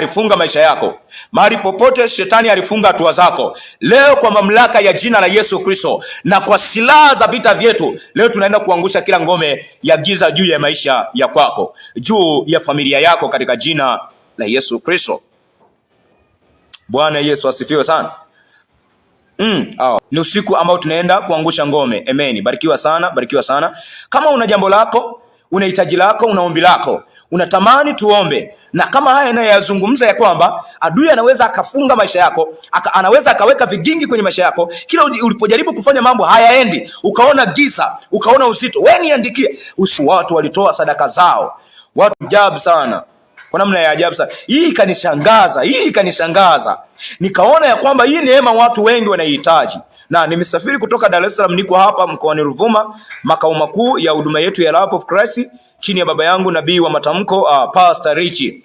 alifunga maisha yako. Mahali popote shetani alifunga hatua zako, leo kwa mamlaka ya jina la Yesu Kristo na kwa silaha za vita vyetu, leo tunaenda kuangusha kila ngome ya giza juu ya maisha ya kwako, juu ya familia yako, katika jina la Yesu Kristo. Bwana Yesu asifiwe sana. Ni usiku ambao tunaenda kuangusha ngome. Amen. Barikiwa sana, barikiwa sana. Kama una jambo lako, una hitaji lako, una ombi lako, unatamani tuombe, na kama haya yanayozungumza ya kwamba adui anaweza akafunga maisha yako, anaweza akaweka vigingi kwenye maisha yako, kila ulipojaribu kufanya mambo hayaendi, ukaona giza, ukaona uzito, wewe niandikie. Watu walitoa sadaka zao, watu ajabu sana, kwa namna ya ajabu sana. Hii ikanishangaza. Nikaona ya kwamba hii neema watu wengi wanahitaji. Na nimesafiri kutoka Dar es Salaam, niko hapa mkoani Ruvuma, makao makuu ya huduma yetu ya Love of Christ, chini ya baba yangu nabii wa matamko Pastor Richie.